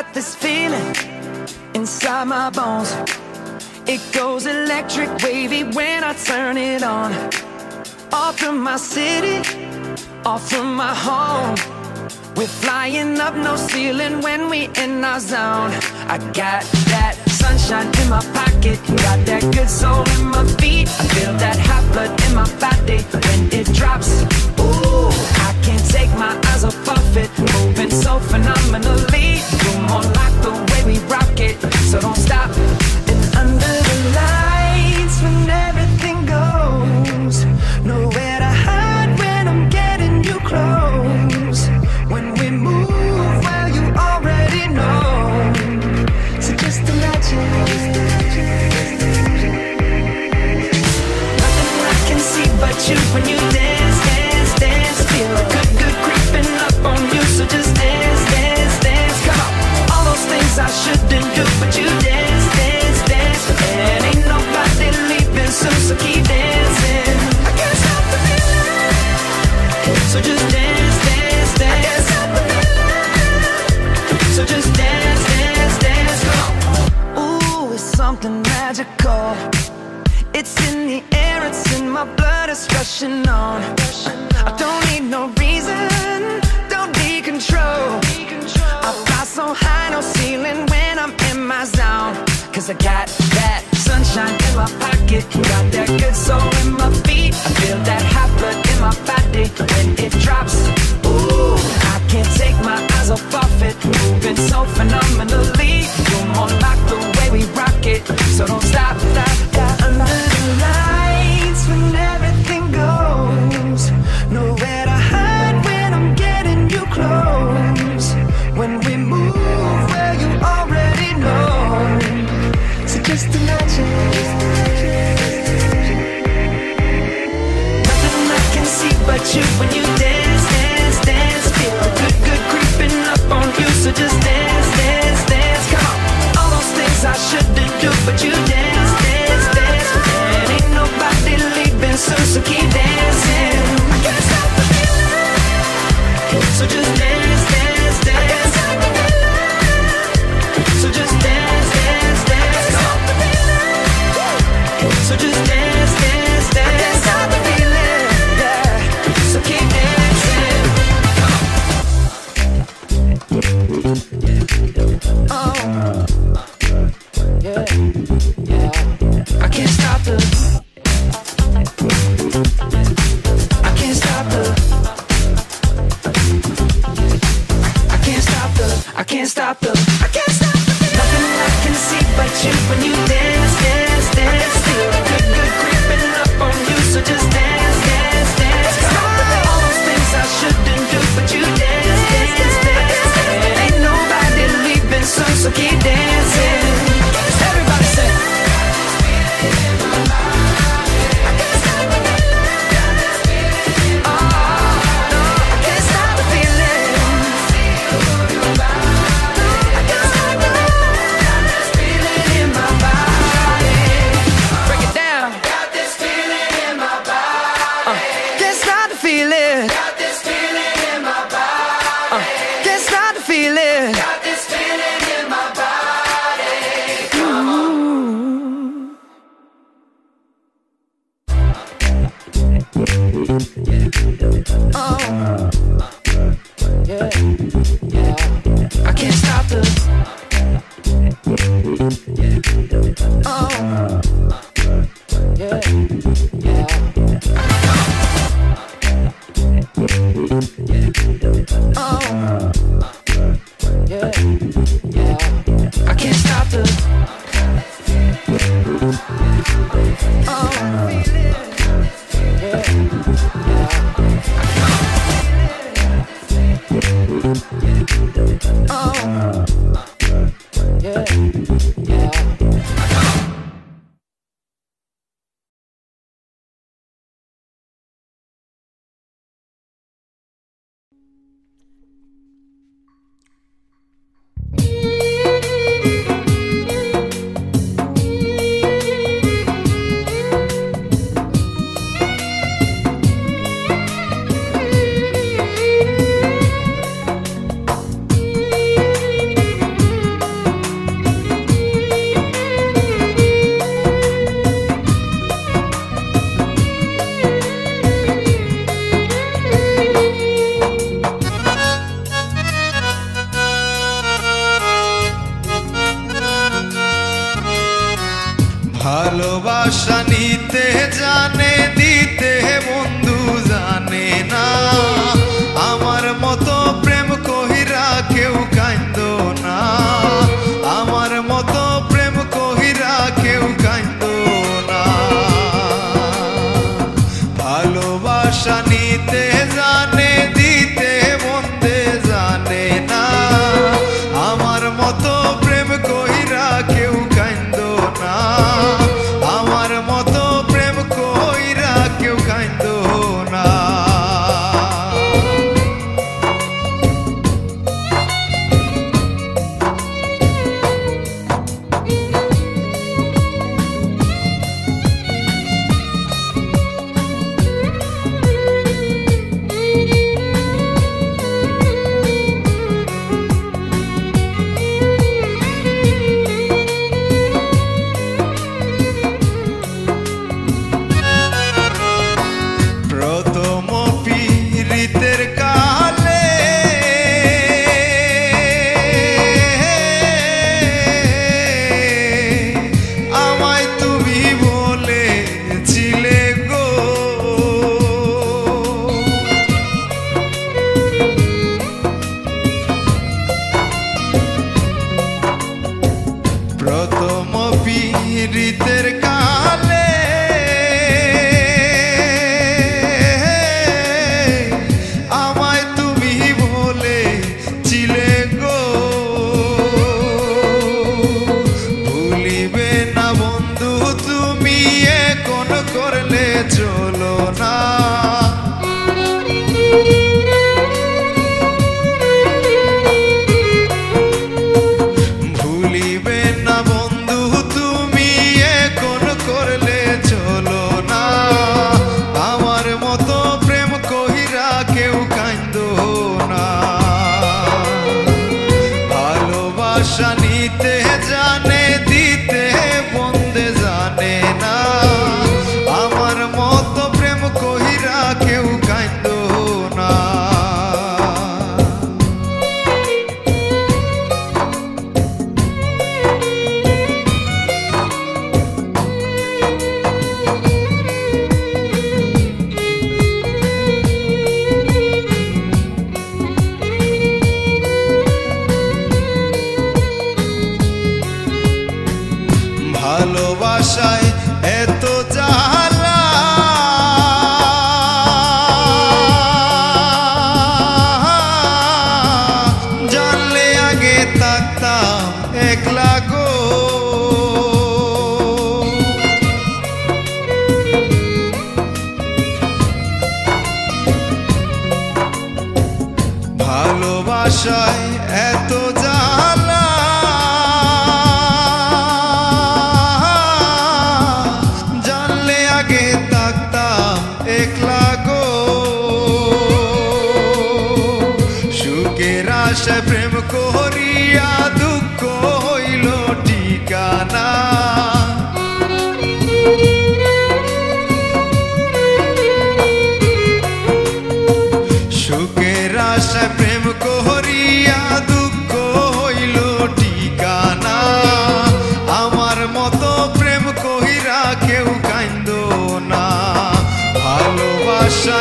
got this feeling inside my bones. It goes electric wavy when I turn it on. Off from my city, off from my home. We're flying up, no ceiling when we in our zone. I got that sunshine in my pocket, got that good soul in my feet. I feel that hot blood in my body when it drops. Ooh, I can't take my eyes off of it, moving so phenomenally. You're more like the way we rock it, so don't stop. And under the lights when everything goes, nowhere to hide when I'm getting you close. When we move, well, you already know. So just imagine. Nothing I can see but you when you dance, dance, dance. Feel good, good creeping up on you. So just dance, dance, dance. Come on. All those things I shouldn't do, but you dance, dance, dance. And ain't nobody leaving soon, so keep dancing. I can't stop the feeling. So just dance, dance, dance. I can't stop the feeling. So just dance, dance, dance. Come on. Ooh, it's something magical. It's in the air, it's in my blood, it's rushing on. I don't need no reason, don't need control. I fly so high, no ceiling when I'm in my zone. Cause I got that sunshine in my pocket, got that good soul in my feet. I feel that hot blood in my body when it drops. Ooh, I can't take my eyes off of it, moving so phenomenally. You're more like the way we rock it, so don't stop, stop, stop. Under the lights when everything goes, nowhere to hide when I'm getting you close. When we move, well, you already know. So just imagine. Nothing I can see but you when you dance, dance, dance. Feel good, good creeping up on you. So just dance, dance, dance. Come on. All those things I shouldn't do, but you dance, dance, dance. And ain't nobody leaving soon, so keep dancing. I can't stop the feeling. So just dance, dance, dance. I can't stop the feeling. So just dance, dance, dance. Come on. So just dance, dance, dance. I can't stop the feeling, yeah. So keep dancing. Oh, yeah, yeah. I can't stop the. I can't stop the. I can't stop the. I can't stop the. I can't stop the. Nothing I can see but you when you dance, dance, dance. Feel good, good creeping up on you. So just dance, dance, dance. Come on. All those things I shouldn't do, but you dance, dance, dance. And ain't nobody leaving soon, so keep dancing. Everybody say. Oh, yeah, yeah. নিতে জানে দিতে বন্ধে জানে না আমার মতো প্রেম কইরা কেউ কাইন্দো না আমার মতো প্রেম কইরা কেউ কাইন্দো না প্রথম পীড়িতের কালে আমায় তুমি বলেছিলে গো ভুলিবে না বন্ধু তুমি এখন করলে চলো না নিতে জানে দিতে বন্ধে জানে না আমার মতো প্রেম কহিরা কেউ কাইন্দো না ভালোবাসায় এত জ্বালা জানলে আগে থাকতাম একলা গো ভালোবাসায় এত জ্বালা একলা গো সুখের আশায় প্রেম করিয়া দুঃখ হইল ঠিকানা সুখের আশায় প্রেম করিয়া দুঃখ হইল ঠিকানা আমার মতো প্রেম কহিরা কেউ কাইন্দো না ভালোবাসা